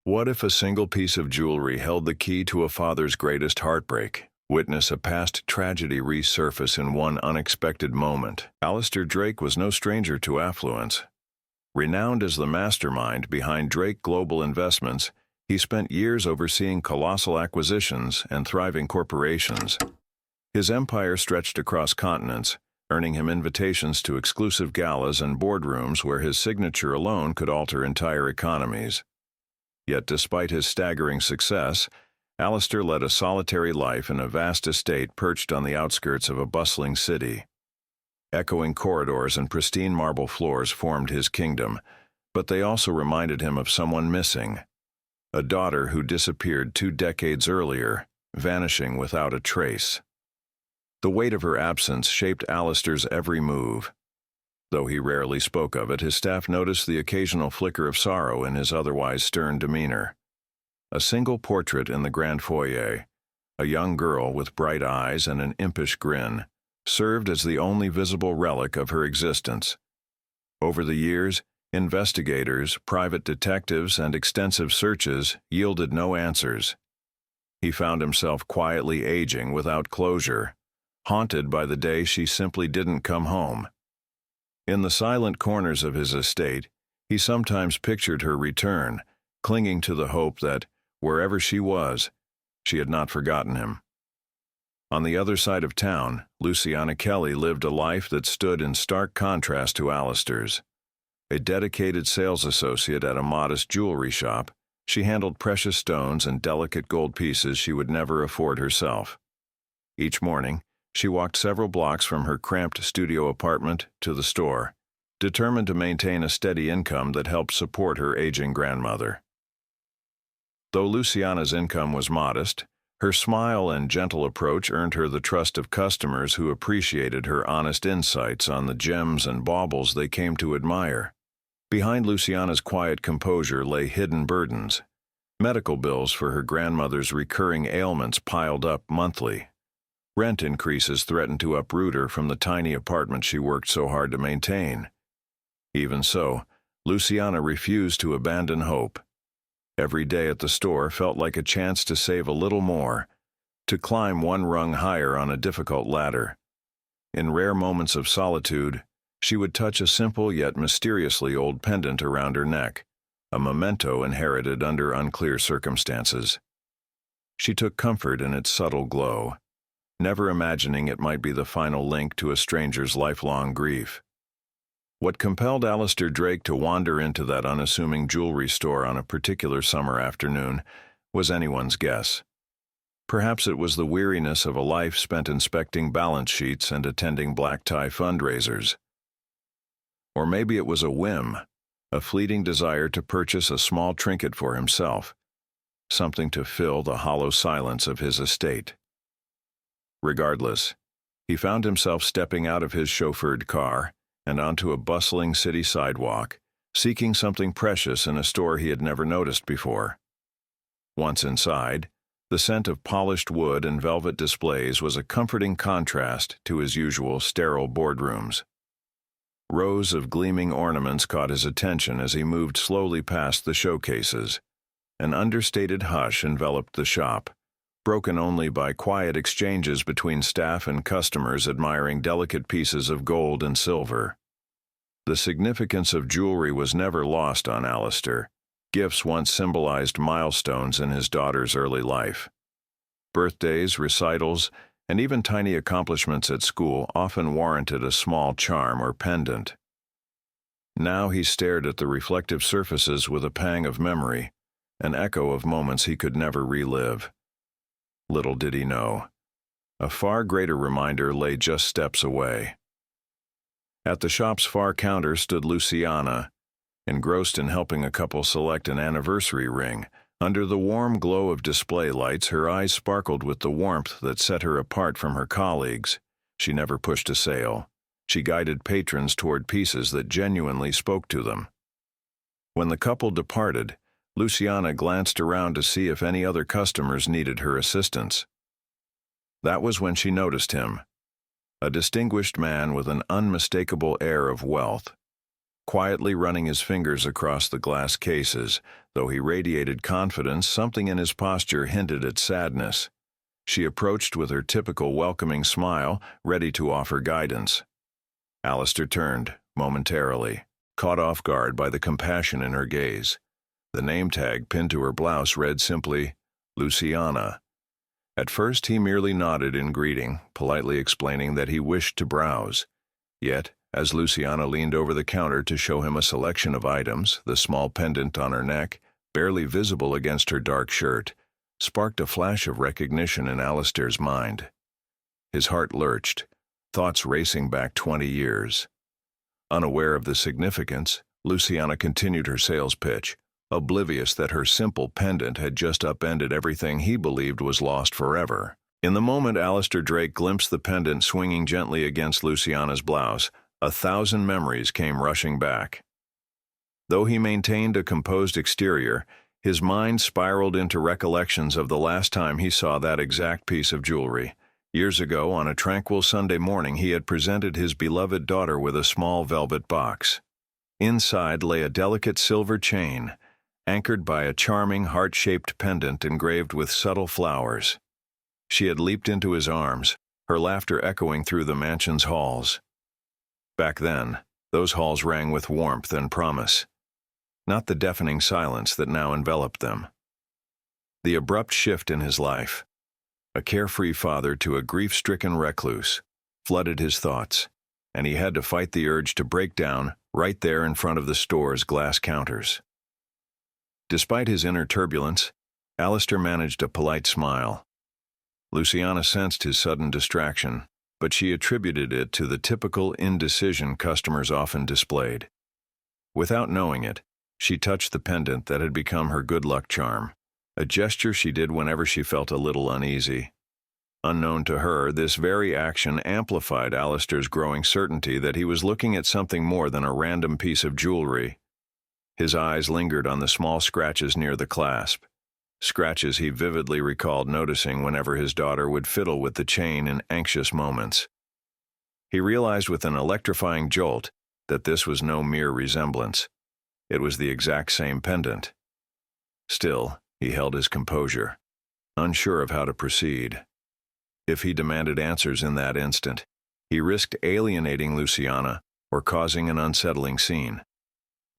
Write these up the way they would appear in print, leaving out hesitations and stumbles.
What if a single piece of jewelry held the key to a father's greatest heartbreak? Witness a past tragedy resurface in one unexpected moment. Alistair Drake was no stranger to affluence. Renowned as the mastermind behind Drake Global Investments, he spent years overseeing colossal acquisitions and thriving corporations. His empire stretched across continents, earning him invitations to exclusive galas and boardrooms where his signature alone could alter entire economies. Yet despite his staggering success, Alistair led a solitary life in a vast estate perched on the outskirts of a bustling city. Echoing corridors and pristine marble floors formed his kingdom, but they also reminded him of someone missing, a daughter who disappeared 2 decades earlier, vanishing without a trace. The weight of her absence shaped Alistair's every move. Though he rarely spoke of it, his staff noticed the occasional flicker of sorrow in his otherwise stern demeanor. A single portrait in the grand foyer, a young girl with bright eyes and an impish grin, served as the only visible relic of her existence. Over the years, investigators, private detectives, and extensive searches yielded no answers. He found himself quietly aging without closure, haunted by the day she simply didn't come home. In the silent corners of his estate, he sometimes pictured her return, clinging to the hope that, wherever she was, she had not forgotten him. On the other side of town, Luciana Kelly lived a life that stood in stark contrast to Alistair's. A dedicated sales associate at a modest jewelry shop, she handled precious stones and delicate gold pieces she would never afford herself. Each morning, she walked several blocks from her cramped studio apartment to the store, determined to maintain a steady income that helped support her aging grandmother. Though Luciana's income was modest, her smile and gentle approach earned her the trust of customers who appreciated her honest insights on the gems and baubles they came to admire. Behind Luciana's quiet composure lay hidden burdens. Medical bills for her grandmother's recurring ailments piled up monthly. Rent increases threatened to uproot her from the tiny apartment she worked so hard to maintain. Even so, Luciana refused to abandon hope. Every day at the store felt like a chance to save a little more, to climb one rung higher on a difficult ladder. In rare moments of solitude, she would touch a simple yet mysteriously old pendant around her neck, a memento inherited under unclear circumstances. She took comfort in its subtle glow, never imagining it might be the final link to a stranger's lifelong grief. What compelled Alistair Drake to wander into that unassuming jewelry store on a particular summer afternoon was anyone's guess. Perhaps it was the weariness of a life spent inspecting balance sheets and attending black-tie fundraisers. Or maybe it was a whim, a fleeting desire to purchase a small trinket for himself, something to fill the hollow silence of his estate. Regardless, he found himself stepping out of his chauffeured car and onto a bustling city sidewalk, seeking something precious in a store he had never noticed before. Once inside, the scent of polished wood and velvet displays was a comforting contrast to his usual sterile boardrooms. Rows of gleaming ornaments caught his attention as he moved slowly past the showcases. An understated hush enveloped the shop, broken only by quiet exchanges between staff and customers admiring delicate pieces of gold and silver. The significance of jewelry was never lost on Alistair. Gifts once symbolized milestones in his daughter's early life. Birthdays, recitals, and even tiny accomplishments at school often warranted a small charm or pendant. Now he stared at the reflective surfaces with a pang of memory, an echo of moments he could never relive. Little did he know, a far greater reminder lay just steps away. At the shop's far counter stood Luciana, engrossed in helping a couple select an anniversary ring. Under the warm glow of display lights, her eyes sparkled with the warmth that set her apart from her colleagues. She never pushed a sale. She guided patrons toward pieces that genuinely spoke to them. When the couple departed, Luciana glanced around to see if any other customers needed her assistance. That was when she noticed him, a distinguished man with an unmistakable air of wealth. quietly running his fingers across the glass cases. Though he radiated confidence, something in his posture hinted at sadness. She approached with her typical welcoming smile, ready to offer guidance. Alistair turned, momentarily, caught off guard by the compassion in her gaze. The name tag pinned to her blouse read simply, Luciana. At first he merely nodded in greeting, politely explaining that he wished to browse. Yet, as Luciana leaned over the counter to show him a selection of items, the small pendant on her neck, barely visible against her dark shirt, sparked a flash of recognition in Alistair's mind. His heart lurched, thoughts racing back 20 years. Unaware of the significance, Luciana continued her sales pitch, oblivious that her simple pendant had just upended everything he believed was lost forever. In the moment Alistair Drake glimpsed the pendant swinging gently against Luciana's blouse, 1,000 memories came rushing back. Though he maintained a composed exterior, his mind spiraled into recollections of the last time he saw that exact piece of jewelry. Years ago, on a tranquil Sunday morning, he had presented his beloved daughter with a small velvet box. Inside lay a delicate silver chain, anchored by a charming heart-shaped pendant engraved with subtle flowers. She had leaped into his arms, her laughter echoing through the mansion's halls. Back then, those halls rang with warmth and promise, not the deafening silence that now enveloped them. The abrupt shift in his life, a carefree father to a grief-stricken recluse, flooded his thoughts, and he had to fight the urge to break down right there in front of the store's glass counters. Despite his inner turbulence, Alistair managed a polite smile. Luciana sensed his sudden distraction, but she attributed it to the typical indecision customers often displayed. Without knowing it, she touched the pendant that had become her good luck charm, a gesture she did whenever she felt a little uneasy. Unknown to her, this very action amplified Alistair's growing certainty that he was looking at something more than a random piece of jewelry. His eyes lingered on the small scratches near the clasp, scratches he vividly recalled noticing whenever his daughter would fiddle with the chain in anxious moments. He realized with an electrifying jolt that this was no mere resemblance. It was the exact same pendant. Still, he held his composure, unsure of how to proceed. If he demanded answers in that instant, he risked alienating Luciana or causing an unsettling scene.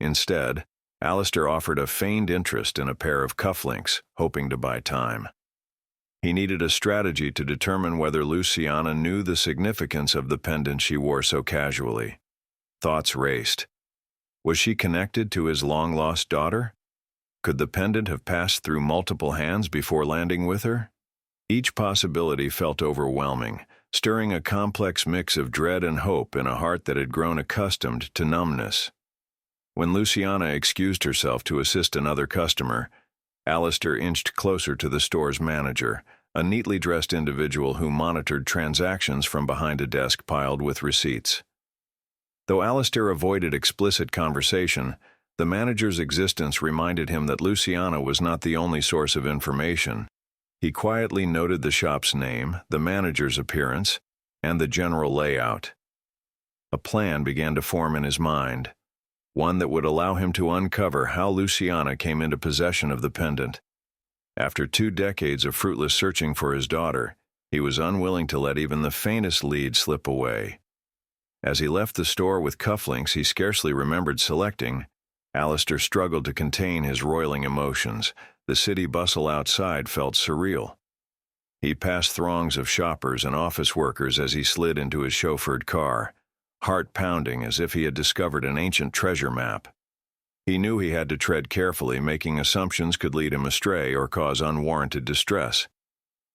Instead, Alistair offered a feigned interest in a pair of cufflinks, hoping to buy time. He needed a strategy to determine whether Luciana knew the significance of the pendant she wore so casually. Thoughts raced. Was she connected to his long-lost daughter? Could the pendant have passed through multiple hands before landing with her? Each possibility felt overwhelming, stirring a complex mix of dread and hope in a heart that had grown accustomed to numbness. When Luciana excused herself to assist another customer, Alistair inched closer to the store's manager, a neatly dressed individual who monitored transactions from behind a desk piled with receipts. Though Alistair avoided explicit conversation, the manager's existence reminded him that Luciana was not the only source of information. He quietly noted the shop's name, the manager's appearance, and the general layout. A plan began to form in his mind, one that would allow him to uncover how Luciana came into possession of the pendant. After 2 decades of fruitless searching for his daughter, he was unwilling to let even the faintest lead slip away. As he left the store with cufflinks he scarcely remembered selecting, Alistair struggled to contain his roiling emotions. The city bustle outside felt surreal. He passed throngs of shoppers and office workers as he slid into his chauffeured car, heart pounding as if he had discovered an ancient treasure map. He knew he had to tread carefully, making assumptions could lead him astray or cause unwarranted distress.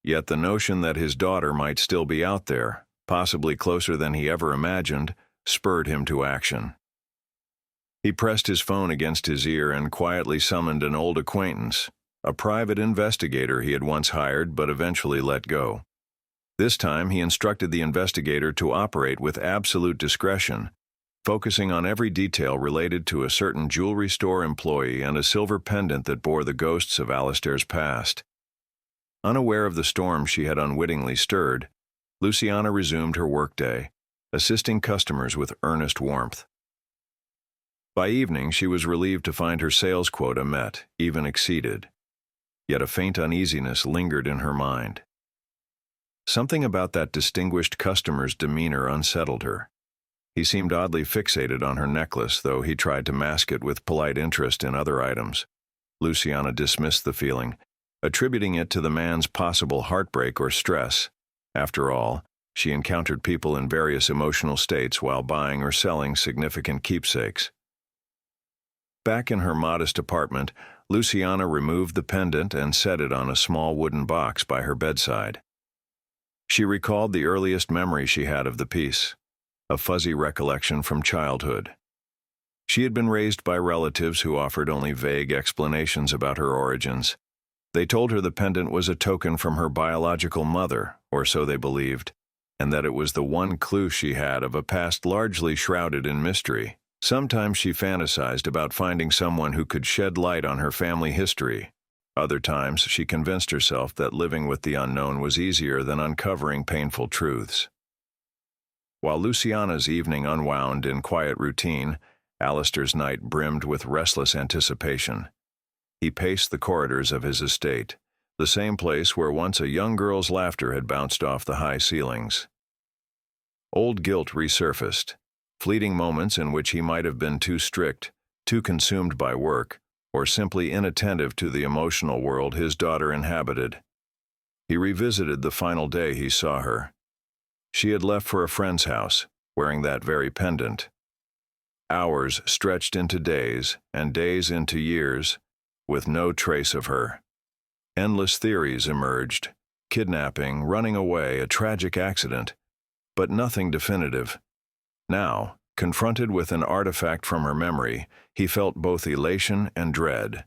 Yet the notion that his daughter might still be out there, possibly closer than he ever imagined, spurred him to action. He pressed his phone against his ear and quietly summoned an old acquaintance, a private investigator he had once hired but eventually let go. This time he instructed the investigator to operate with absolute discretion, focusing on every detail related to a certain jewelry store employee and a silver pendant that bore the ghosts of Alistair's past. Unaware of the storm she had unwittingly stirred, Luciana resumed her workday, assisting customers with earnest warmth. By evening, she was relieved to find her sales quota met, even exceeded. Yet a faint uneasiness lingered in her mind. Something about that distinguished customer's demeanor unsettled her. He seemed oddly fixated on her necklace, though he tried to mask it with polite interest in other items. Luciana dismissed the feeling, attributing it to the man's possible heartbreak or stress. After all, she encountered people in various emotional states while buying or selling significant keepsakes. Back in her modest apartment, Luciana removed the pendant and set it on a small wooden box by her bedside. She recalled the earliest memory she had of the piece, a fuzzy recollection from childhood. She had been raised by relatives who offered only vague explanations about her origins. They told her the pendant was a token from her biological mother, or so they believed, and that it was the one clue she had of a past largely shrouded in mystery. Sometimes she fantasized about finding someone who could shed light on her family history. Other times, she convinced herself that living with the unknown was easier than uncovering painful truths. While Luciana's evening unwound in quiet routine, Alistair's night brimmed with restless anticipation. He paced the corridors of his estate, the same place where once a young girl's laughter had bounced off the high ceilings. Old guilt resurfaced, fleeting moments in which he might have been too strict, too consumed by work, or simply inattentive to the emotional world his daughter inhabited. He revisited the final day he saw her. She had left for a friend's house, wearing that very pendant. Hours stretched into days, and days into years, with no trace of her. Endless theories emerged: kidnapping, running away, a tragic accident, but nothing definitive. Now, confronted with an artifact from her memory, he felt both elation and dread.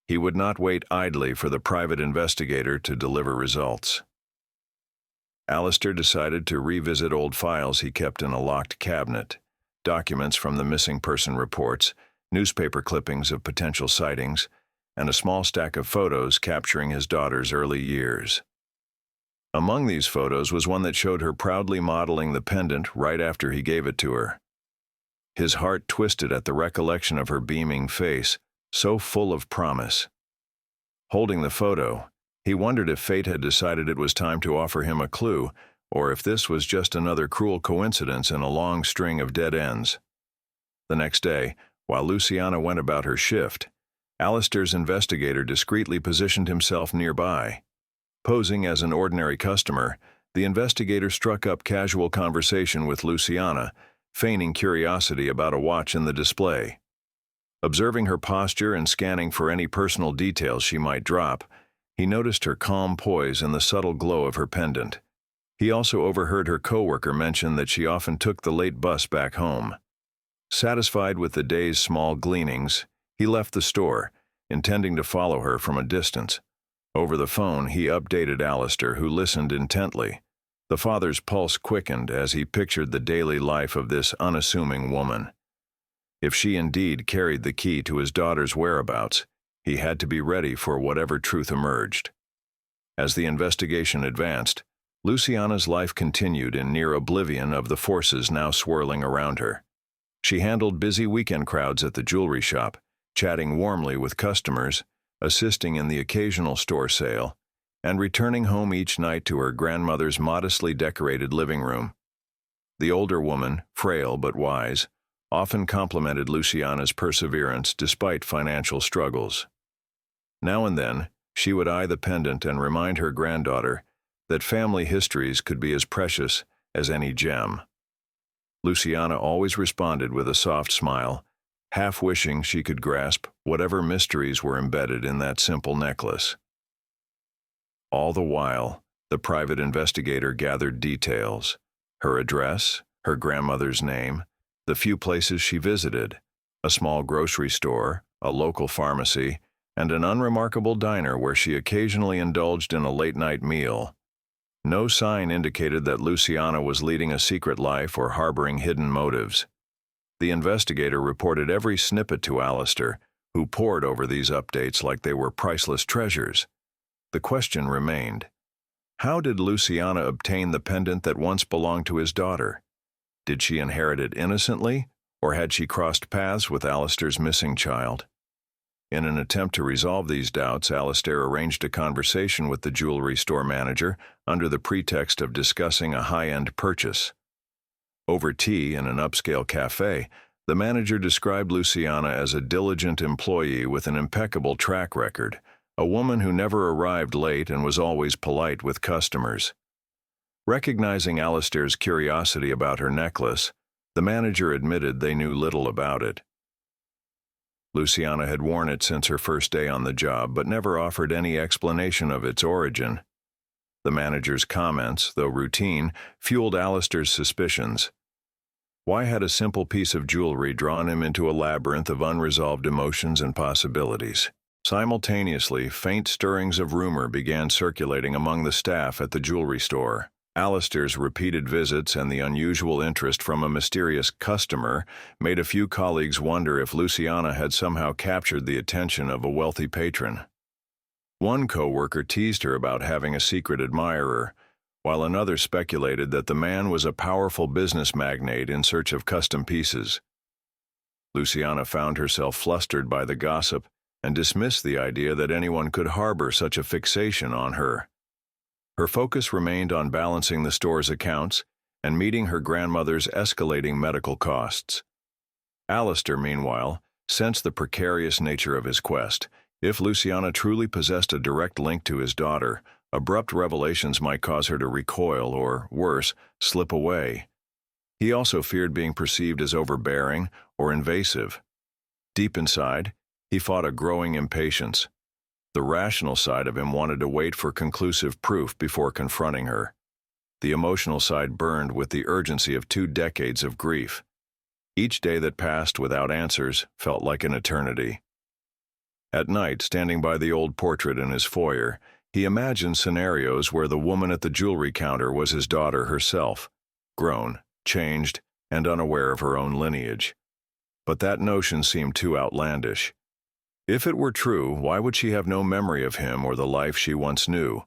He would not wait idly for the private investigator to deliver results. Alistair decided to revisit old files he kept in a locked cabinet, documents from the missing person reports, newspaper clippings of potential sightings, and a small stack of photos capturing his daughter's early years. Among these photos was one that showed her proudly modeling the pendant right after he gave it to her. His heart twisted at the recollection of her beaming face, so full of promise. Holding the photo, he wondered if fate had decided it was time to offer him a clue, or if this was just another cruel coincidence in a long string of dead ends. The next day, while Luciana went about her shift, Alistair's investigator discreetly positioned himself nearby. Posing as an ordinary customer, the investigator struck up casual conversation with Luciana, feigning curiosity about a watch in the display. Observing her posture and scanning for any personal details she might drop, he noticed her calm poise and the subtle glow of her pendant. He also overheard her coworker mention that she often took the late bus back home. Satisfied with the day's small gleanings, he left the store, intending to follow her from a distance. Over the phone, he updated Alistair, who listened intently. The father's pulse quickened as he pictured the daily life of this unassuming woman. If she indeed carried the key to his daughter's whereabouts, he had to be ready for whatever truth emerged. As the investigation advanced, Luciana's life continued in near oblivion of the forces now swirling around her. She handled busy weekend crowds at the jewelry shop, chatting warmly with customers, assisting in the occasional store sale, and returning home each night to her grandmother's modestly decorated living room. The older woman, frail but wise, often complimented Luciana's perseverance despite financial struggles. Now and then, she would eye the pendant and remind her granddaughter that family histories could be as precious as any gem. Luciana always responded with a soft smile, half wishing she could grasp whatever mysteries were embedded in that simple necklace. All the while, the private investigator gathered details: her address, her grandmother's name, the few places she visited, a small grocery store, a local pharmacy, and an unremarkable diner where she occasionally indulged in a late-night meal. No sign indicated that Luciana was leading a secret life or harboring hidden motives. The investigator reported every snippet to Alistair, who pored over these updates like they were priceless treasures. The question remained: how did Luciana obtain the pendant that once belonged to his daughter? Did she inherit it innocently, Or had she crossed paths with Alistair's missing child? In an attempt to resolve these doubts, Alistair arranged a conversation with the jewelry store manager under the pretext of discussing a high-end purchase. Over tea in an upscale cafe, the manager described Luciana as a diligent employee with an impeccable track record, a woman who never arrived late and was always polite with customers. Recognizing Alistair's curiosity about her necklace, the manager admitted they knew little about it. Luciana had worn it since her first day on the job, but never offered any explanation of its origin. The manager's comments, though routine, fueled Alistair's suspicions. Why had a simple piece of jewelry drawn him into a labyrinth of unresolved emotions and possibilities? Simultaneously, faint stirrings of rumor began circulating among the staff at the jewelry store. Alistair's repeated visits and the unusual interest from a mysterious customer made a few colleagues wonder if Luciana had somehow captured the attention of a wealthy patron. One co-worker teased her about having a secret admirer, while another speculated that the man was a powerful business magnate in search of custom pieces. Luciana found herself flustered by the gossip and dismissed the idea that anyone could harbor such a fixation on her. Her focus remained on balancing the store's accounts and meeting her grandmother's escalating medical costs. Alistair, meanwhile, sensed the precarious nature of his quest. If Luciana truly possessed a direct link to his daughter, abrupt revelations might cause her to recoil or, worse, slip away. He also feared being perceived as overbearing or invasive. Deep inside, he fought a growing impatience. The rational side of him wanted to wait for conclusive proof before confronting her. The emotional side burned with the urgency of 2 decades of grief. Each day that passed without answers felt like an eternity. At night, standing by the old portrait in his foyer, he imagined scenarios where the woman at the jewelry counter was his daughter herself, grown, changed, and unaware of her own lineage. But that notion seemed too outlandish. If it were true, why would she have no memory of him or the life she once knew?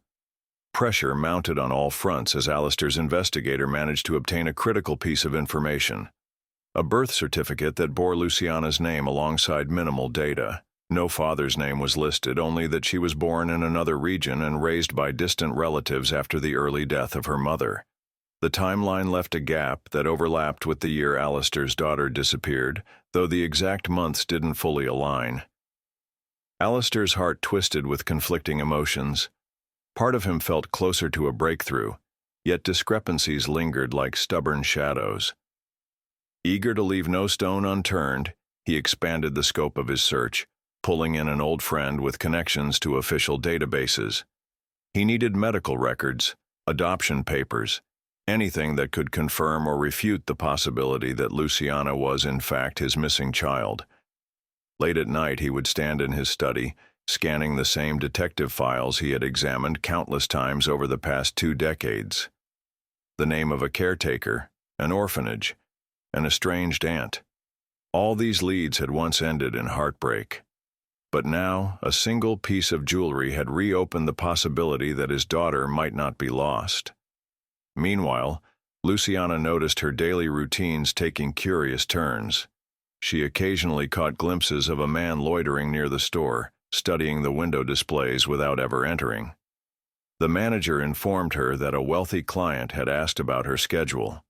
Pressure mounted on all fronts as Alistair's investigator managed to obtain a critical piece of information. A birth certificate that bore Luciana's name alongside minimal data. No father's name was listed, only that she was born in another region and raised by distant relatives after the early death of her mother. The timeline left a gap that overlapped with the year Alistair's daughter disappeared, though the exact months didn't fully align. Alistair's heart twisted with conflicting emotions. Part of him felt closer to a breakthrough, yet discrepancies lingered like stubborn shadows. Eager to leave no stone unturned, he expanded the scope of his search, pulling in an old friend with connections to official databases. He needed medical records, adoption papers, anything that could confirm or refute the possibility that Luciana was in fact his missing child. Late at night, he would stand in his study, scanning the same detective files he had examined countless times over the past 2 decades. The name of a caretaker, an orphanage, an estranged aunt. All these leads had once ended in heartbreak. But now, a single piece of jewelry had reopened the possibility that his daughter might not be lost. Meanwhile, Luciana noticed her daily routines taking curious turns. She occasionally caught glimpses of a man loitering near the store, studying the window displays without ever entering. The manager informed her that a wealthy client had asked about her schedule.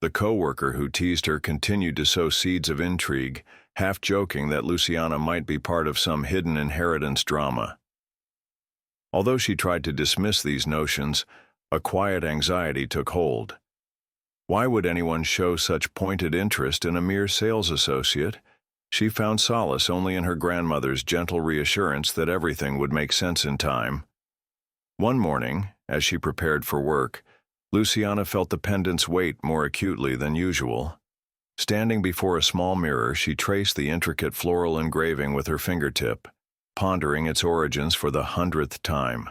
The co-worker who teased her continued to sow seeds of intrigue, half joking that Luciana might be part of some hidden inheritance drama. Although she tried to dismiss these notions, a quiet anxiety took hold. Why would anyone show such pointed interest in a mere sales associate? She found solace only in her grandmother's gentle reassurance that everything would make sense in time. One morning, as she prepared for work, Luciana felt the pendant's weight more acutely than usual. Standing before a small mirror, she traced the intricate floral engraving with her fingertip, pondering its origins for the 100th time.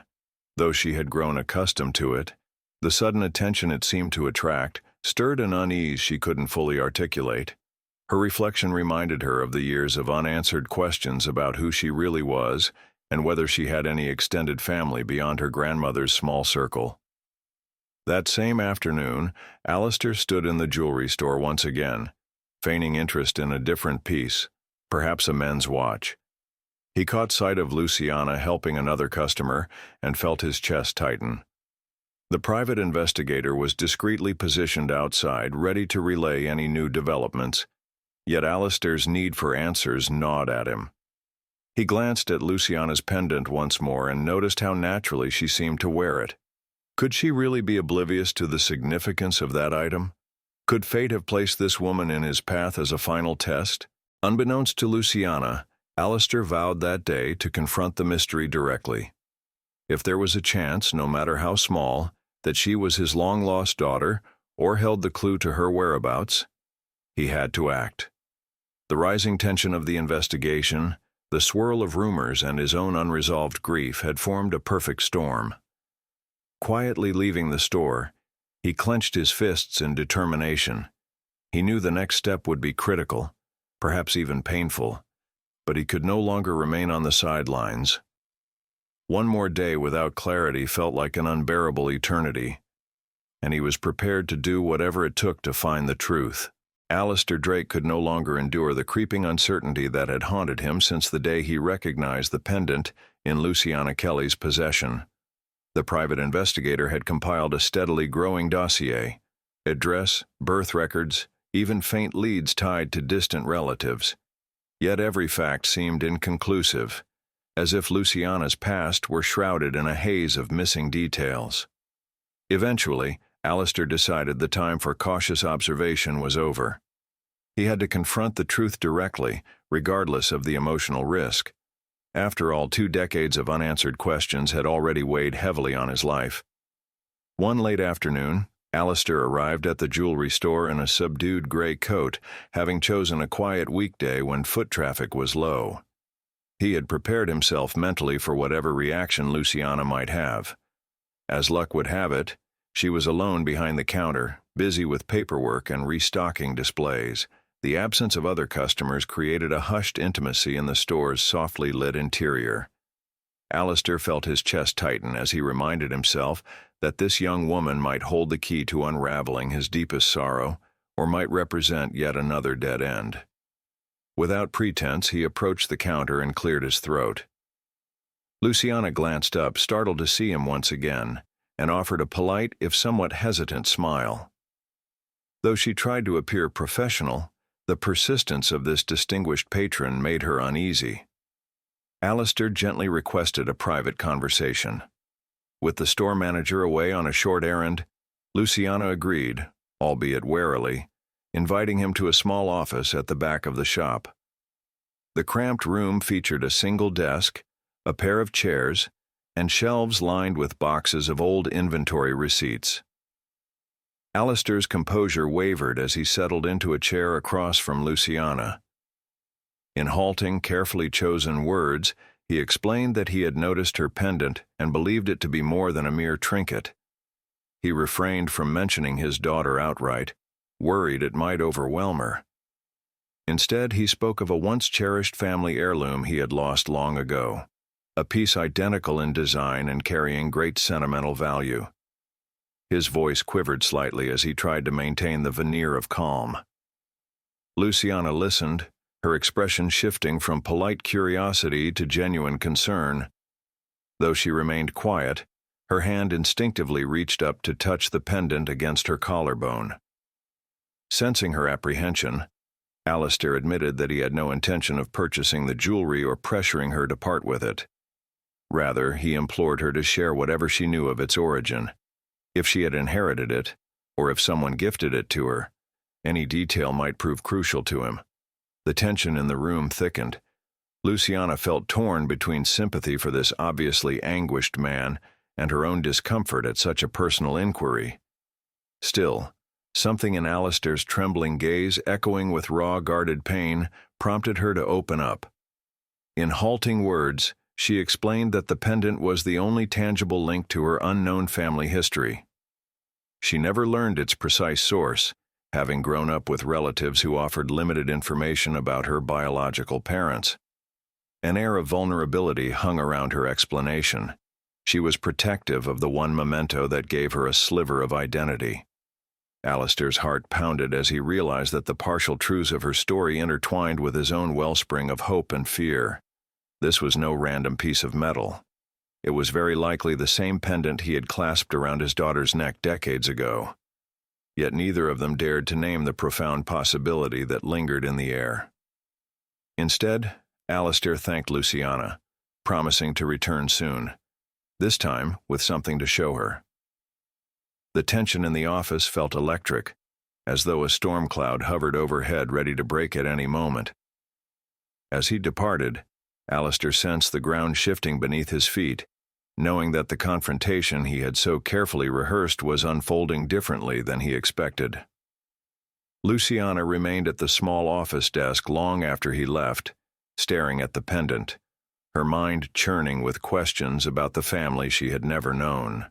Though she had grown accustomed to it, the sudden attention it seemed to attract stirred an unease she couldn't fully articulate. Her reflection reminded her of the years of unanswered questions about who she really was and whether she had any extended family beyond her grandmother's small circle. That same afternoon, Alistair stood in the jewelry store once again. feigning interest in a different piece, perhaps a men's watch. He caught sight of Luciana helping another customer and felt his chest tighten. The private investigator was discreetly positioned outside, ready to relay any new developments, yet Alistair's need for answers gnawed at him. He glanced at Luciana's pendant once more and noticed how naturally she seemed to wear it. Could she really be oblivious to the significance of that item? Could fate have placed this woman in his path as a final test? Unbeknownst to Luciana, Alistair vowed that day to confront the mystery directly. If there was a chance, no matter how small, that she was his long-lost daughter or held the clue to her whereabouts, he had to act. The rising tension of the investigation, the swirl of rumors, and his own unresolved grief had formed a perfect storm. Quietly leaving the store, he clenched his fists in determination. He knew the next step would be critical, perhaps even painful, but he could no longer remain on the sidelines. One more day without clarity felt like an unbearable eternity, and he was prepared to do whatever it took to find the truth. Alistair Drake could no longer endure the creeping uncertainty that had haunted him since the day he recognized the pendant in Luciana Kelly's possession. The private investigator had compiled a steadily growing dossier: address, birth records, even faint leads tied to distant relatives. Yet every fact seemed inconclusive, as if Luciana's past were shrouded in a haze of missing details. Eventually, Alistair decided the time for cautious observation was over. He had to confront the truth directly, regardless of the emotional risk. After all, 2 decades of unanswered questions had already weighed heavily on his life. One late afternoon, Alistair arrived at the jewelry store in a subdued gray coat, having chosen a quiet weekday when foot traffic was low. He had prepared himself mentally for whatever reaction Luciana might have. As luck would have it, she was alone behind the counter, busy with paperwork and restocking displays. The absence of other customers created a hushed intimacy in the store's softly lit interior. Alistair felt his chest tighten as he reminded himself that this young woman might hold the key to unraveling his deepest sorrow, or might represent yet another dead end. Without pretense, he approached the counter and cleared his throat. Luciana glanced up, startled to see him once again, and offered a polite, if somewhat hesitant, smile. Though she tried to appear professional, the persistence of this distinguished patron made her uneasy. Alistair gently requested a private conversation. With the store manager away on a short errand, Luciana agreed, albeit warily, inviting him to a small office at the back of the shop. The cramped room featured a single desk, a pair of chairs, and shelves lined with boxes of old inventory receipts. Alistair's composure wavered as he settled into a chair across from Luciana. In halting, carefully chosen words, he explained that he had noticed her pendant and believed it to be more than a mere trinket. He refrained from mentioning his daughter outright, worried it might overwhelm her. Instead, he spoke of a once-cherished family heirloom he had lost long ago, a piece identical in design and carrying great sentimental value. His voice quivered slightly as he tried to maintain the veneer of calm. Luciana listened, her expression shifting from polite curiosity to genuine concern. Though she remained quiet, her hand instinctively reached up to touch the pendant against her collarbone. Sensing her apprehension, Alistair admitted that he had no intention of purchasing the jewelry or pressuring her to part with it. Rather, he implored her to share whatever she knew of its origin. If she had inherited it, or if someone gifted it to her, any detail might prove crucial to him. The tension in the room thickened. Luciana felt torn between sympathy for this obviously anguished man and her own discomfort at such a personal inquiry. Still, something in Alistair's trembling gaze, echoing with raw, guarded pain, prompted her to open up. In halting words, she explained that the pendant was the only tangible link to her unknown family history. She never learned its precise source, having grown up with relatives who offered limited information about her biological parents. An air of vulnerability hung around her explanation. She was protective of the one memento that gave her a sliver of identity. Alistair's heart pounded as he realized that the partial truths of her story intertwined with his own wellspring of hope and fear. This was no random piece of metal. It was very likely the same pendant he had clasped around his daughter's neck decades ago. Yet neither of them dared to name the profound possibility that lingered in the air. Instead, Alistair thanked Luciana, promising to return soon, this time with something to show her. The tension in the office felt electric, as though a storm cloud hovered overhead ready to break at any moment. As he departed, Alistair sensed the ground shifting beneath his feet, knowing that the confrontation he had so carefully rehearsed was unfolding differently than he expected. Luciana remained at the small office desk long after he left, staring at the pendant, her mind churning with questions about the family she had never known.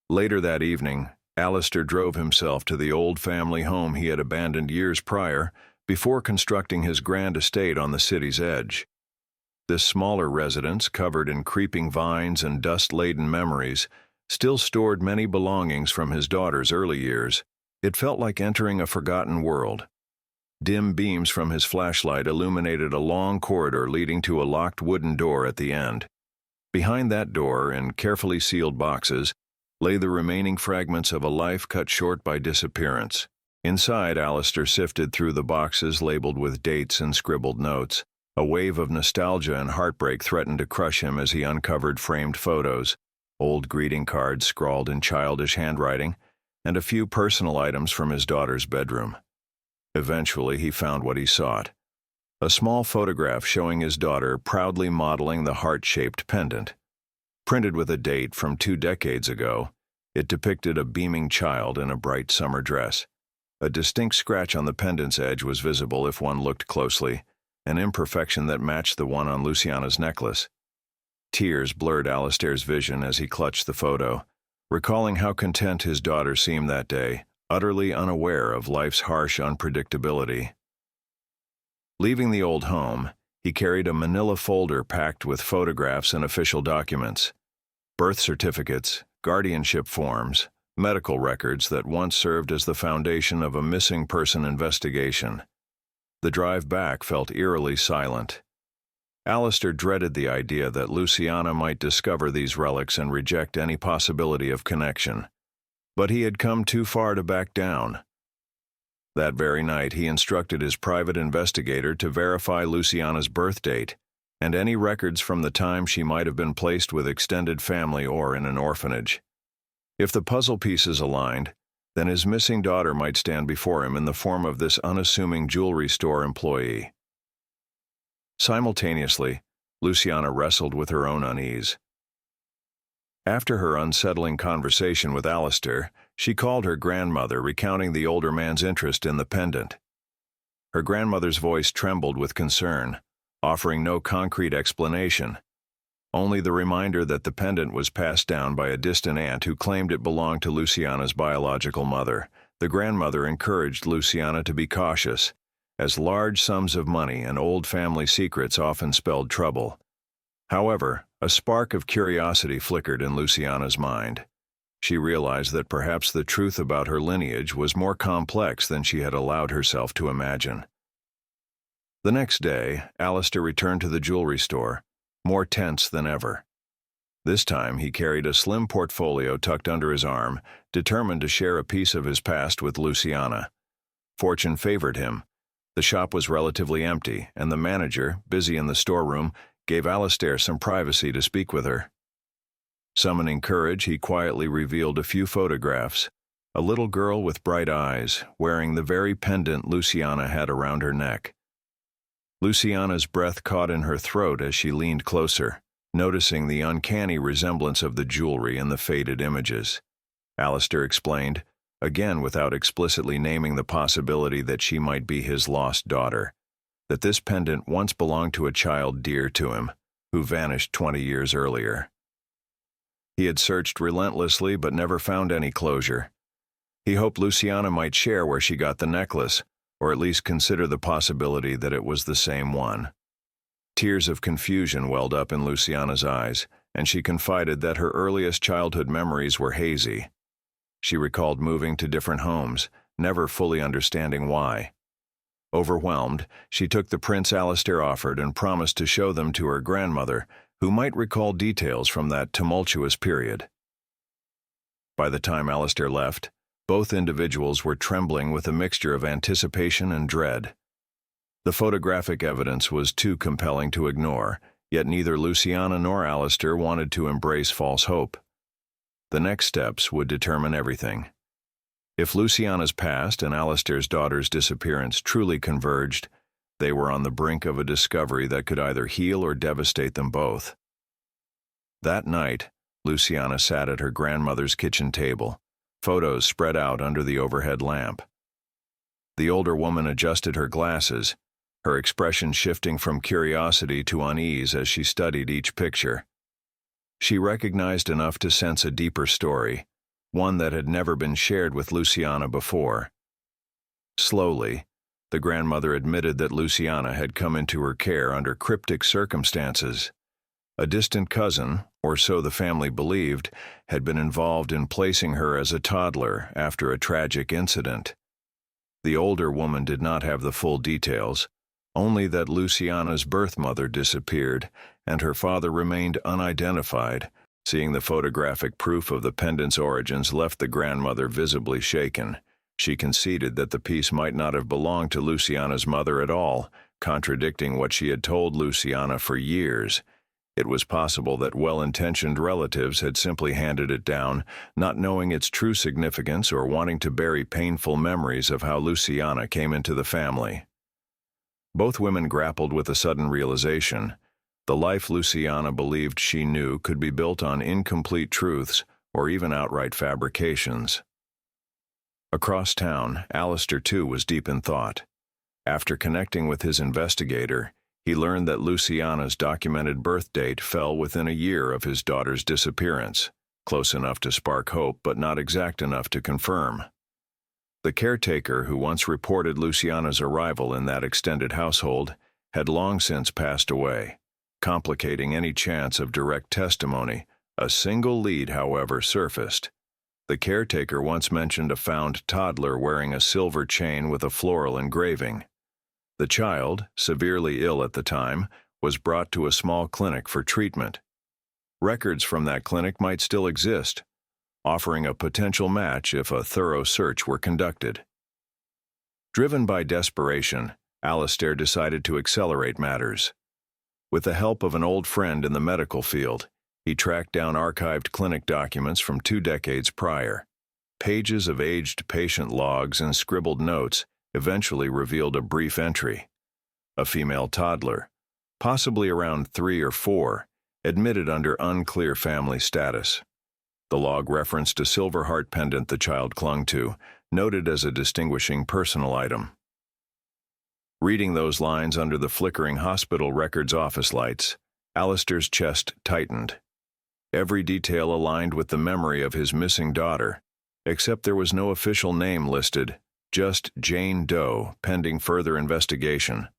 Later that evening, Alistair drove himself to the old family home he had abandoned years prior before constructing his grand estate on the city's edge. This smaller residence, covered in creeping vines and dust-laden memories, still stored many belongings from his daughter's early years. It felt like entering a forgotten world. Dim beams from his flashlight illuminated a long corridor leading to a locked wooden door at the end. Behind that door, in carefully sealed boxes, lay the remaining fragments of a life cut short by disappearance. Inside, Alistair sifted through the boxes labeled with dates and scribbled notes. A wave of nostalgia and heartbreak threatened to crush him as he uncovered framed photos, old greeting cards scrawled in childish handwriting, and a few personal items from his daughter's bedroom. Eventually, he found what he sought: a small photograph showing his daughter proudly modeling the heart-shaped pendant. Printed with a date from 2 decades ago, it depicted a beaming child in a bright summer dress. A distinct scratch on the pendant's edge was visible if one looked closely, an imperfection that matched the one on Luciana's necklace. Tears blurred Alistair's vision as he clutched the photo, recalling how content his daughter seemed that day, utterly unaware of life's harsh unpredictability. Leaving the old home, he carried a manila folder packed with photographs and official documents, birth certificates, guardianship forms, medical records that once served as the foundation of a missing person investigation. The drive back felt eerily silent. Alistair dreaded the idea that Luciana might discover these relics and reject any possibility of connection. But he had come too far to back down. That very night, he instructed his private investigator to verify Luciana's birth date and any records from the time she might have been placed with extended family or in an orphanage. If the puzzle pieces aligned, then his missing daughter might stand before him in the form of this unassuming jewelry store employee. Simultaneously, Luciana wrestled with her own unease. After her unsettling conversation with Alistair, she called her grandmother, recounting the older man's interest in the pendant. Her grandmother's voice trembled with concern, offering no concrete explanation, only the reminder that the pendant was passed down by a distant aunt who claimed it belonged to Luciana's biological mother. The grandmother encouraged Luciana to be cautious, as large sums of money and old family secrets often spelled trouble. However, a spark of curiosity flickered in Luciana's mind. She realized that perhaps the truth about her lineage was more complex than she had allowed herself to imagine. The next day, Alistair returned to the jewelry store, more tense than ever. This time, he carried a slim portfolio tucked under his arm, determined to share a piece of his past with Luciana. Fortune favored him. The shop was relatively empty, and the manager, busy in the storeroom, gave Alistair some privacy to speak with her. Summoning courage, he quietly revealed a few photographs: a little girl with bright eyes, wearing the very pendant Luciana had around her neck. Luciana's breath caught in her throat as she leaned closer, noticing the uncanny resemblance of the jewelry in the faded images. Alistair explained, again without explicitly naming the possibility that she might be his lost daughter, that this pendant once belonged to a child dear to him, who vanished 20 years earlier. He had searched relentlessly but never found any closure. He hoped Luciana might share where she got the necklace, or at least consider the possibility that it was the same one. Tears of confusion welled up in Luciana's eyes, and she confided that her earliest childhood memories were hazy. She recalled moving to different homes, never fully understanding why. Overwhelmed, she took the prints Alistair offered and promised to show them to her grandmother, who might recall details from that tumultuous period. By the time Alistair left, both individuals were trembling with a mixture of anticipation and dread. The photographic evidence was too compelling to ignore, yet neither Luciana nor Alistair wanted to embrace false hope. The next steps would determine everything. If Luciana's past and Alistair's daughter's disappearance truly converged, they were on the brink of a discovery that could either heal or devastate them both. That night, Luciana sat at her grandmother's kitchen table, photos spread out under the overhead lamp. The older woman adjusted her glasses, her expression shifting from curiosity to unease as she studied each picture. She recognized enough to sense a deeper story, one that had never been shared with Luciana before. Slowly, the grandmother admitted that Luciana had come into her care under cryptic circumstances. A distant cousin, or so the family believed, had been involved in placing her as a toddler after a tragic incident. The older woman did not have the full details, only that Luciana's birth mother disappeared and her father remained unidentified. Seeing the photographic proof of the pendant's origins left the grandmother visibly shaken. She conceded that the piece might not have belonged to Luciana's mother at all, contradicting what she had told Luciana for years. It was possible that well-intentioned relatives had simply handed it down, not knowing its true significance or wanting to bury painful memories of how Luciana came into the family. Both women grappled with a sudden realization. The life Luciana believed she knew could be built on incomplete truths or even outright fabrications. Across town, Alistair too was deep in thought. After connecting with his investigator, he learned that Luciana's documented birth date fell within a year of his daughter's disappearance, close enough to spark hope but not exact enough to confirm. The caretaker who once reported Luciana's arrival in that extended household had long since passed away, complicating any chance of direct testimony. A single lead, however, surfaced. The caretaker once mentioned a found toddler wearing a silver chain with a floral engraving. The child, severely ill at the time, was brought to a small clinic for treatment. Records from that clinic might still exist, offering a potential match if a thorough search were conducted. Driven by desperation, Alistair decided to accelerate matters. With the help of an old friend in the medical field, he tracked down archived clinic documents from 2 decades prior. Pages of aged patient logs and scribbled notes eventually revealed a brief entry. A female toddler, possibly around 3 or 4, admitted under unclear family status. The log referenced a silver heart pendant the child clung to, noted as a distinguishing personal item. Reading those lines under the flickering hospital records office lights, Alistair's chest tightened. Every detail aligned with the memory of his missing daughter, except there was no official name listed, just Jane Doe, pending further investigation.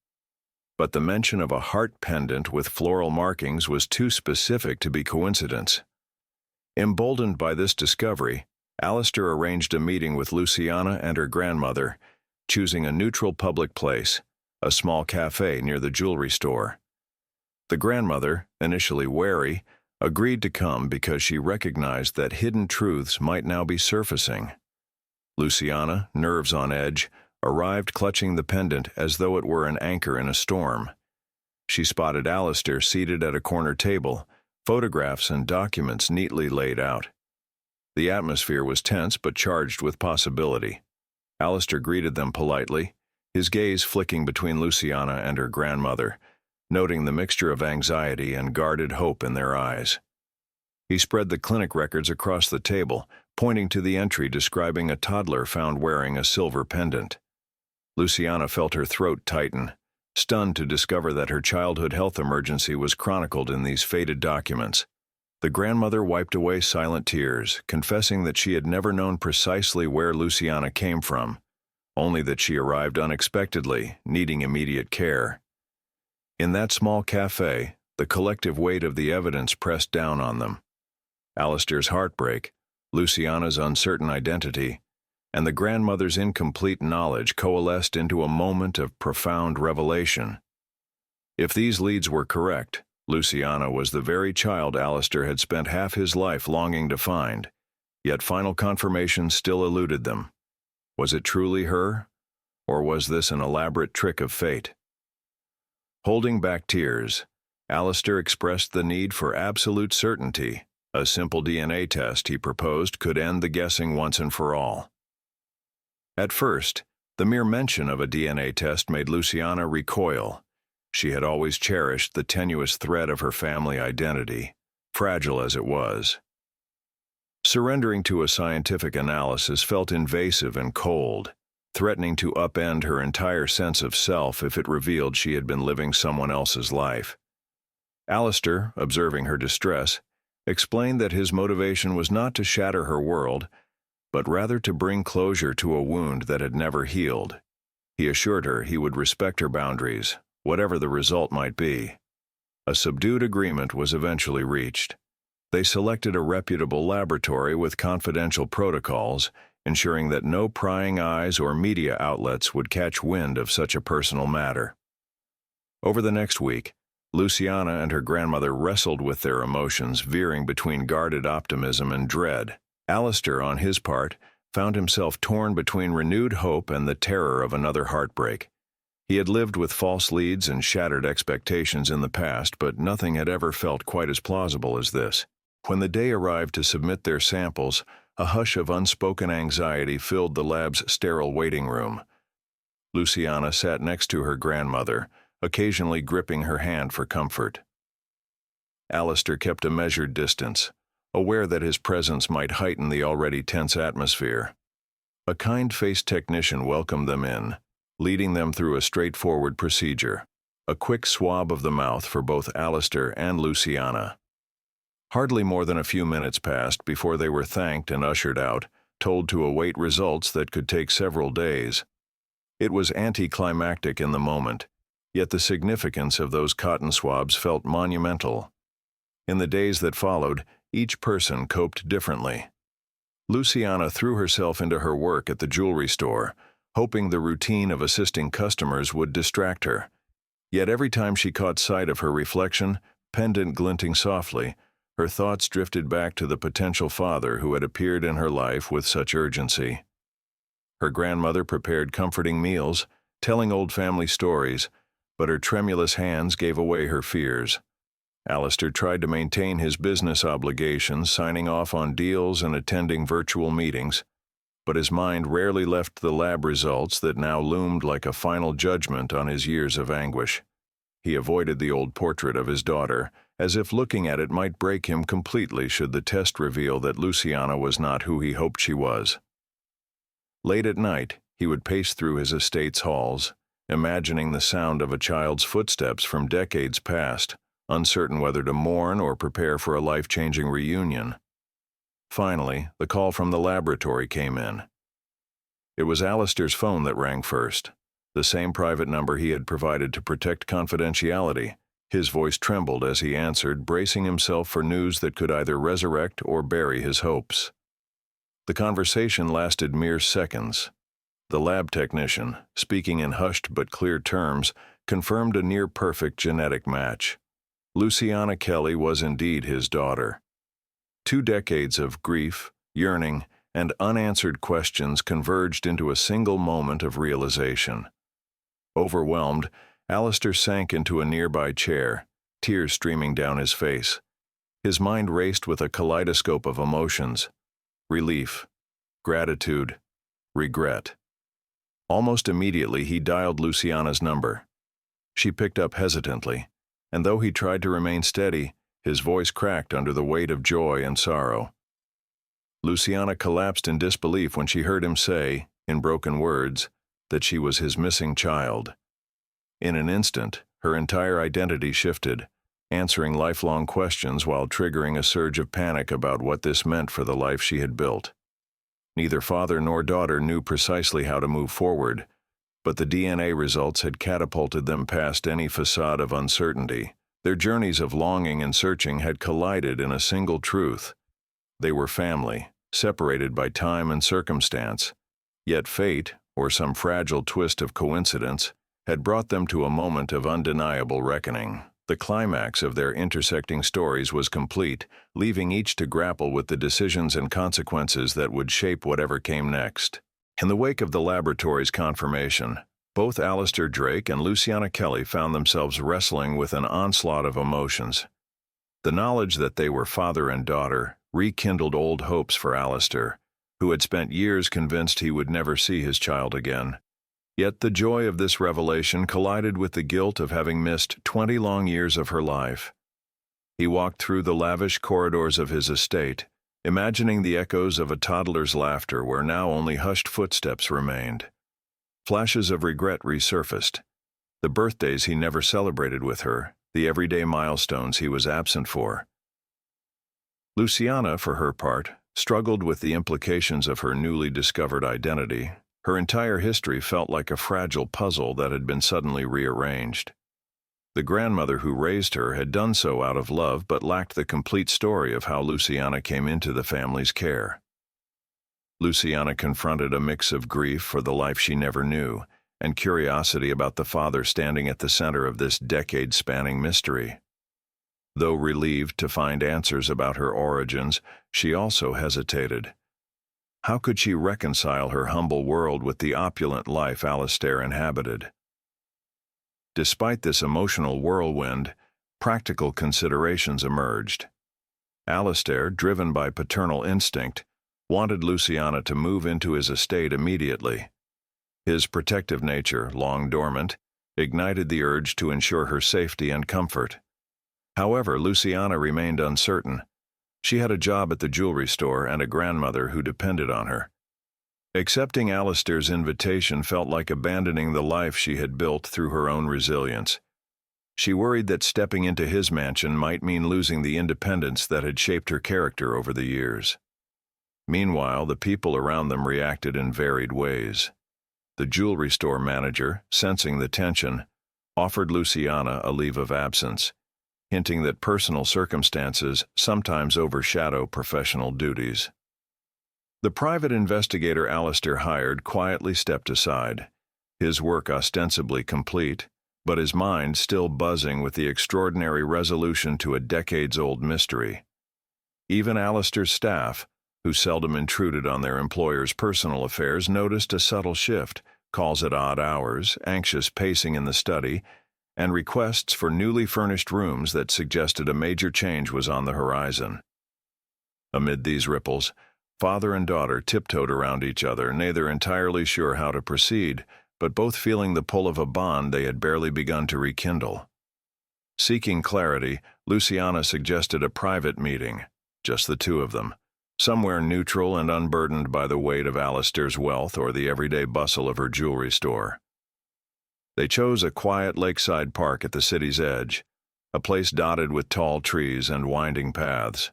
But the mention of a heart pendant with floral markings was too specific to be coincidence. Emboldened by this discovery, Alistair arranged a meeting with Luciana and her grandmother, choosing a neutral public place, a small cafe near the jewelry store. The grandmother, initially wary, agreed to come because she recognized that hidden truths might now be surfacing. Luciana, nerves on edge, arrived clutching the pendant as though it were an anchor in a storm. She spotted Alistair seated at a corner table, photographs and documents neatly laid out. The atmosphere was tense but charged with possibility. Alistair greeted them politely, his gaze flicking between Luciana and her grandmother, noting the mixture of anxiety and guarded hope in their eyes. He spread the clinic records across the table, pointing to the entry describing a toddler found wearing a silver pendant. Luciana felt her throat tighten, stunned to discover that her childhood health emergency was chronicled in these faded documents. The grandmother wiped away silent tears, confessing that she had never known precisely where Luciana came from, only that she arrived unexpectedly, needing immediate care. In that small cafe, the collective weight of the evidence pressed down on them. Alistair's heartbreak, Luciana's uncertain identity, and the grandmother's incomplete knowledge coalesced into a moment of profound revelation. If these leads were correct, Luciana was the very child Alistair had spent half his life longing to find, yet final confirmation still eluded them. Was it truly her, or was this an elaborate trick of fate? Holding back tears, Alistair expressed the need for absolute certainty. A simple DNA test, he proposed, could end the guessing once and for all. At first, the mere mention of a DNA test made Luciana recoil. She had always cherished the tenuous thread of her family identity, fragile as it was. Surrendering to a scientific analysis felt invasive and cold, threatening to upend her entire sense of self if it revealed she had been living someone else's life. Alistair, observing her distress, explained that his motivation was not to shatter her world, but rather to bring closure to a wound that had never healed. He assured her he would respect her boundaries, whatever the result might be. A subdued agreement was eventually reached. They selected a reputable laboratory with confidential protocols, ensuring that no prying eyes or media outlets would catch wind of such a personal matter. Over the next week, Luciana and her grandmother wrestled with their emotions, veering between guarded optimism and dread. Alistair, on his part, found himself torn between renewed hope and the terror of another heartbreak. He had lived with false leads and shattered expectations in the past, but nothing had ever felt quite as plausible as this. When the day arrived to submit their samples, a hush of unspoken anxiety filled the lab's sterile waiting room. Luciana sat next to her grandmother, occasionally gripping her hand for comfort. Alistair kept a measured distance, aware that his presence might heighten the already tense atmosphere. A kind-faced technician welcomed them in, leading them through a straightforward procedure, a quick swab of the mouth for both Alistair and Luciana. Hardly more than a few minutes passed before they were thanked and ushered out, told to await results that could take several days. It was anticlimactic in the moment, yet the significance of those cotton swabs felt monumental. In the days that followed, each person coped differently. Luciana threw herself into her work at the jewelry store, hoping the routine of assisting customers would distract her. Yet every time she caught sight of her reflection, pendant glinting softly, her thoughts drifted back to the potential father who had appeared in her life with such urgency. Her grandmother prepared comforting meals, telling old family stories, but her tremulous hands gave away her fears. Alistair tried to maintain his business obligations, signing off on deals and attending virtual meetings, but his mind rarely left the lab results that now loomed like a final judgment on his years of anguish. He avoided the old portrait of his daughter, as if looking at it might break him completely should the test reveal that Luciana was not who he hoped she was. Late at night, he would pace through his estate's halls, imagining the sound of a child's footsteps from decades past, uncertain whether to mourn or prepare for a life-changing reunion. Finally, the call from the laboratory came in. It was Alistair's phone that rang first, the same private number he had provided to protect confidentiality. His voice trembled as he answered, bracing himself for news that could either resurrect or bury his hopes. The conversation lasted mere seconds. The lab technician, speaking in hushed but clear terms, confirmed a near-perfect genetic match. Luciana Kelly was indeed his daughter. 2 decades of grief, yearning, and unanswered questions converged into a single moment of realization. Overwhelmed, Alistair sank into a nearby chair, tears streaming down his face. His mind raced with a kaleidoscope of emotions: relief, gratitude, regret. Almost immediately he dialed Luciana's number. She picked up hesitantly, and though he tried to remain steady, his voice cracked under the weight of joy and sorrow. Luciana collapsed in disbelief when she heard him say, in broken words, that she was his missing child. In an instant, her entire identity shifted, answering lifelong questions while triggering a surge of panic about what this meant for the life she had built. Neither father nor daughter knew precisely how to move forward, but the DNA results had catapulted them past any facade of uncertainty. Their journeys of longing and searching had collided in a single truth: they were family, separated by time and circumstance. Yet fate, or some fragile twist of coincidence, had brought them to a moment of undeniable reckoning. The climax of their intersecting stories was complete, leaving each to grapple with the decisions and consequences that would shape whatever came next. In the wake of the laboratory's confirmation, both Alistair Drake and Luciana Kelly found themselves wrestling with an onslaught of emotions. The knowledge that they were father and daughter rekindled old hopes for Alistair, who had spent years convinced he would never see his child again. Yet the joy of this revelation collided with the guilt of having missed 20 long years of her life. He walked through the lavish corridors of his estate, imagining the echoes of a toddler's laughter where now only hushed footsteps remained. Flashes of regret resurfaced. The birthdays he never celebrated with her, the everyday milestones he was absent for. Luciana, for her part, struggled with the implications of her newly discovered identity. Her entire history felt like a fragile puzzle that had been suddenly rearranged. The grandmother who raised her had done so out of love but lacked the complete story of how Luciana came into the family's care. Luciana confronted a mix of grief for the life she never knew and curiosity about the father standing at the center of this decade-spanning mystery. Though relieved to find answers about her origins, she also hesitated. How could she reconcile her humble world with the opulent life Alistair inhabited? Despite this emotional whirlwind, practical considerations emerged. Alistair, driven by paternal instinct, wanted Luciana to move into his estate immediately. His protective nature, long dormant, ignited the urge to ensure her safety and comfort. However, Luciana remained uncertain. She had a job at the jewelry store and a grandmother who depended on her. Accepting Alistair's invitation felt like abandoning the life she had built through her own resilience. She worried that stepping into his mansion might mean losing the independence that had shaped her character over the years. Meanwhile, the people around them reacted in varied ways. The jewelry store manager, sensing the tension, offered Luciana a leave of absence, hinting that personal circumstances sometimes overshadow professional duties. The private investigator Alistair hired quietly stepped aside, his work ostensibly complete, but his mind still buzzing with the extraordinary resolution to a decades-old mystery. Even Alistair's staff, who seldom intruded on their employer's personal affairs, noticed a subtle shift, calls at odd hours, anxious pacing in the study, and requests for newly furnished rooms that suggested a major change was on the horizon. Amid these ripples, father and daughter tiptoed around each other, neither entirely sure how to proceed, but both feeling the pull of a bond they had barely begun to rekindle. Seeking clarity, Luciana suggested a private meeting, just the two of them, somewhere neutral and unburdened by the weight of Alistair's wealth or the everyday bustle of her jewelry store. They chose a quiet lakeside park at the city's edge, a place dotted with tall trees and winding paths.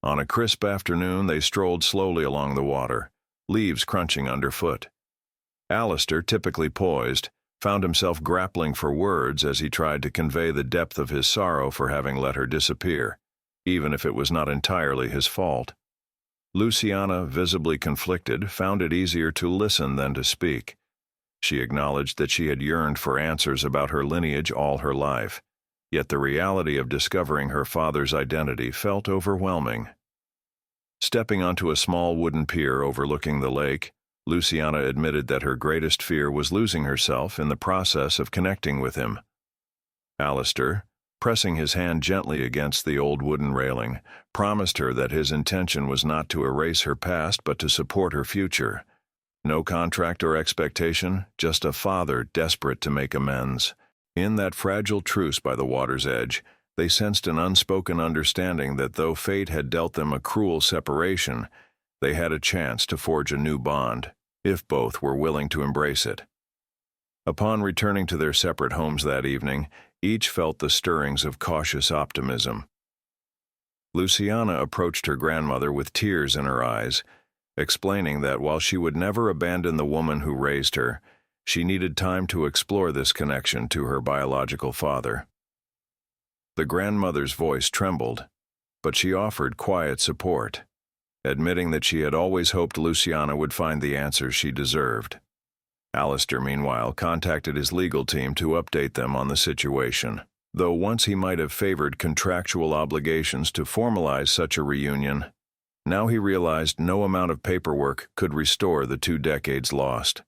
On a crisp afternoon, they strolled slowly along the water, leaves crunching underfoot. Alistair, typically poised, found himself grappling for words as he tried to convey the depth of his sorrow for having let her disappear, even if it was not entirely his fault. Luciana, visibly conflicted, found it easier to listen than to speak. She acknowledged that she had yearned for answers about her lineage all her life, yet the reality of discovering her father's identity felt overwhelming. Stepping onto a small wooden pier overlooking the lake, Luciana admitted that her greatest fear was losing herself in the process of connecting with him. Alistair, pressing his hand gently against the old wooden railing, promised her that his intention was not to erase her past but to support her future. No contract or expectation, just a father desperate to make amends. In that fragile truce by the water's edge, they sensed an unspoken understanding that though fate had dealt them a cruel separation, they had a chance to forge a new bond, if both were willing to embrace it. Upon returning to their separate homes that evening, each felt the stirrings of cautious optimism. Luciana approached her grandmother with tears in her eyes, explaining that while she would never abandon the woman who raised her, she needed time to explore this connection to her biological father. The grandmother's voice trembled, but she offered quiet support. admitting that she had always hoped Luciana would find the answers she deserved. Alistair, meanwhile, contacted his legal team to update them on the situation. Though once he might have favored contractual obligations to formalize such a reunion, now he realized no amount of paperwork could restore the 2 decades lost.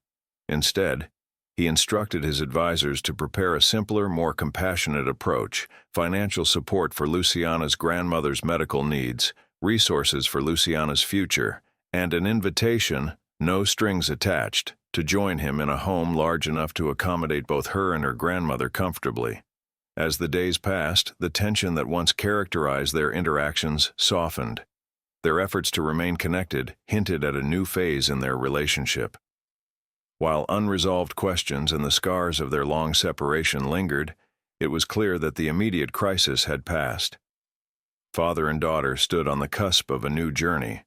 Instead, he instructed his advisors to prepare a simpler, more compassionate approach: financial support for Luciana's grandmother's medical needs, resources for Luciana's future, and an invitation, no strings attached, to join him in a home large enough to accommodate both her and her grandmother comfortably. As the days passed, the tension that once characterized their interactions softened. Their efforts to remain connected hinted at a new phase in their relationship. While unresolved questions and the scars of their long separation lingered, it was clear that the immediate crisis had passed. Father and daughter stood on the cusp of a new journey,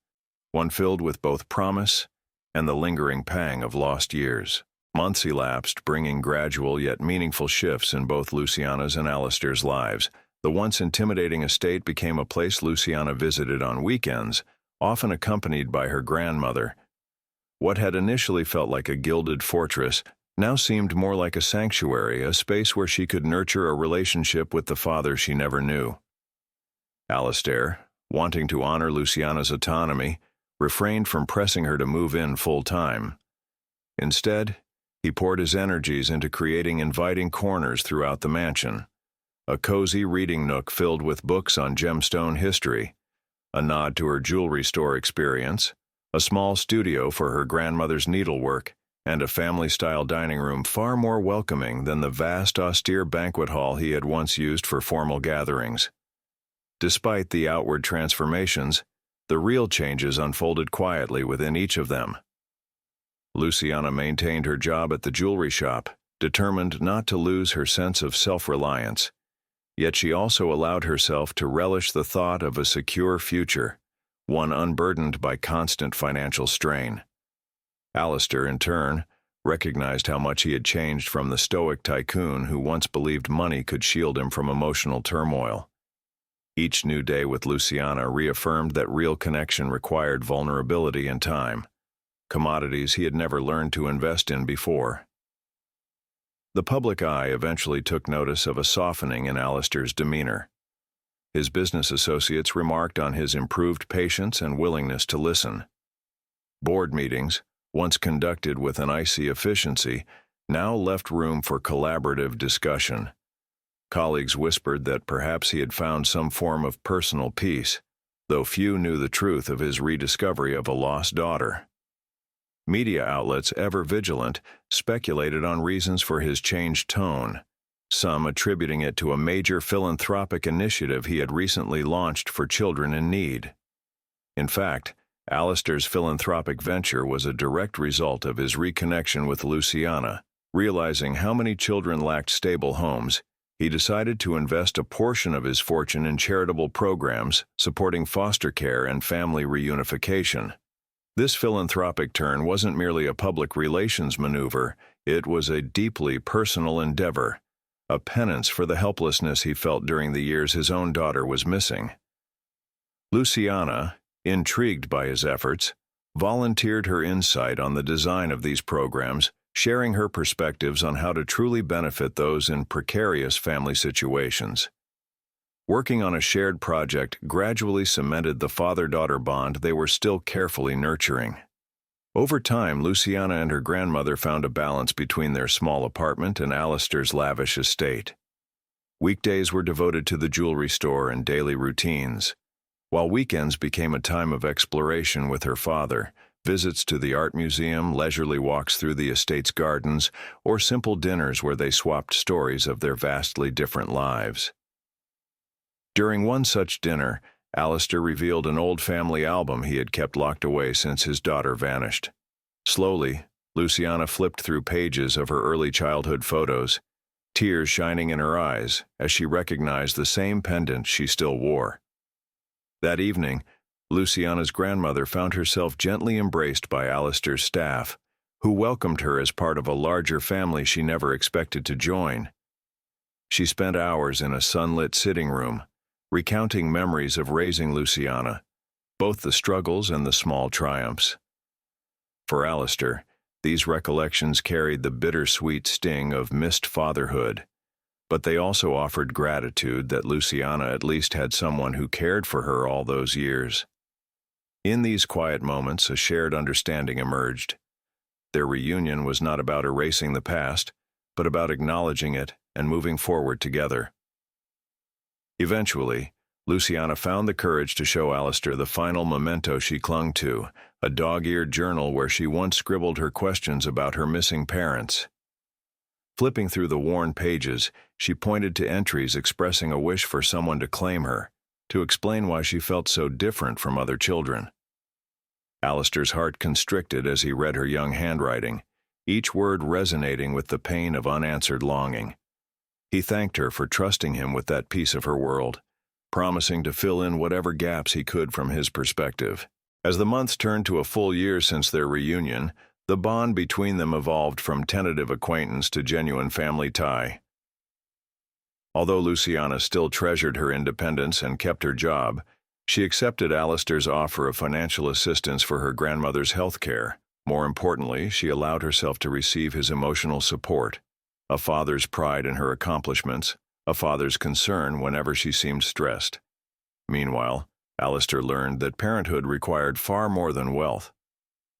one filled with both promise and the lingering pang of lost years. Months elapsed, bringing gradual yet meaningful shifts in both Luciana's and Alistair's lives. The once intimidating estate became a place Luciana visited on weekends, often accompanied by her grandmother. What had initially felt like a gilded fortress now seemed more like a sanctuary, a space where she could nurture a relationship with the father she never knew. Alistair, wanting to honor Luciana's autonomy, refrained from pressing her to move in full-time. Instead, he poured his energies into creating inviting corners throughout the mansion. A cozy reading nook filled with books on gemstone history, a nod to her jewelry store experience, a small studio for her grandmother's needlework, and a family-style dining room far more welcoming than the vast, austere banquet hall he had once used for formal gatherings. Despite the outward transformations, the real changes unfolded quietly within each of them. Luciana maintained her job at the jewelry shop, determined not to lose her sense of self-reliance. Yet she also allowed herself to relish the thought of a secure future, one unburdened by constant financial strain. Alistair, in turn, recognized how much he had changed from the stoic tycoon who once believed money could shield him from emotional turmoil. Each new day with Luciana reaffirmed that real connection required vulnerability and time, commodities he had never learned to invest in before. The public eye eventually took notice of a softening in Alistair's demeanor. His business associates remarked on his improved patience and willingness to listen. Board meetings, once conducted with an icy efficiency, now left room for collaborative discussion. Colleagues whispered that perhaps he had found some form of personal peace, though few knew the truth of his rediscovery of a lost daughter. Media outlets, ever vigilant, speculated on reasons for his changed tone, some attributing it to a major philanthropic initiative he had recently launched for children in need. In fact, Alistair's philanthropic venture was a direct result of his reconnection with Luciana. Realizing how many children lacked stable homes, he decided to invest a portion of his fortune in charitable programs supporting foster care and family reunification. This philanthropic turn wasn't merely a public relations maneuver, it was a deeply personal endeavor, a penance for the helplessness he felt during the years his own daughter was missing. Luciana, intrigued by his efforts, volunteered her insight on the design of these programs, sharing her perspectives on how to truly benefit those in precarious family situations. Working on a shared project gradually cemented the father-daughter bond they were still carefully nurturing. Over time, Luciana and her grandmother found a balance between their small apartment and Alistair's lavish estate. Weekdays were devoted to the jewelry store and daily routines, while weekends became a time of exploration with her father, visits to the art museum, leisurely walks through the estate's gardens, or simple dinners where they swapped stories of their vastly different lives. During one such dinner, Alistair revealed an old family album he had kept locked away since his daughter vanished. Slowly, Luciana flipped through pages of her early childhood photos, tears shining in her eyes as she recognized the same pendant she still wore. That evening, Luciana's grandmother found herself gently embraced by Alistair's staff, who welcomed her as part of a larger family she never expected to join. She spent hours in a sunlit sitting room, recounting memories of raising Luciana, both the struggles and the small triumphs. For Alistair, these recollections carried the bittersweet sting of missed fatherhood, but they also offered gratitude that Luciana at least had someone who cared for her all those years. In these quiet moments, a shared understanding emerged. Their reunion was not about erasing the past, but about acknowledging it and moving forward together. Eventually, Luciana found the courage to show Alistair the final memento she clung to, a dog-eared journal where she once scribbled her questions about her missing parents. Flipping through the worn pages, she pointed to entries expressing a wish for someone to claim her, to explain why she felt so different from other children. Alistair's heart constricted as he read her young handwriting, each word resonating with the pain of unanswered longing. He thanked her for trusting him with that piece of her world, promising to fill in whatever gaps he could from his perspective. As the months turned to a full year since their reunion, the bond between them evolved from tentative acquaintance to genuine family tie. Although Luciana still treasured her independence and kept her job, she accepted Alistair's offer of financial assistance for her grandmother's health care. More importantly, she allowed herself to receive his emotional support, a father's pride in her accomplishments, a father's concern whenever she seemed stressed. Meanwhile, Alistair learned that parenthood required far more than wealth.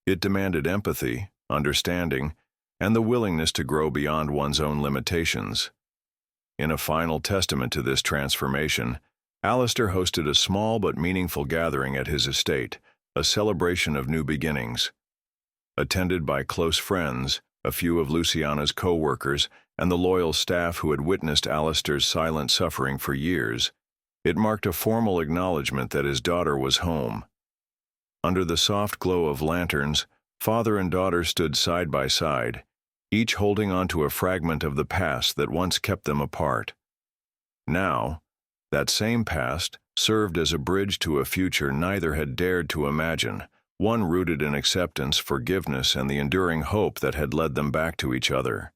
It demanded empathy, understanding, and the willingness to grow beyond one's own limitations. In a final testament to this transformation, Alistair hosted a small but meaningful gathering at his estate, a celebration of new beginnings. Attended by close friends, a few of Luciana's co-workers, and the loyal staff who had witnessed Alistair's silent suffering for years, it marked a formal acknowledgement that his daughter was home. Under the soft glow of lanterns, father and daughter stood side by side, each holding onto a fragment of the past that once kept them apart. Now, that same past served as a bridge to a future neither had dared to imagine, one rooted in acceptance, forgiveness, and the enduring hope that had led them back to each other.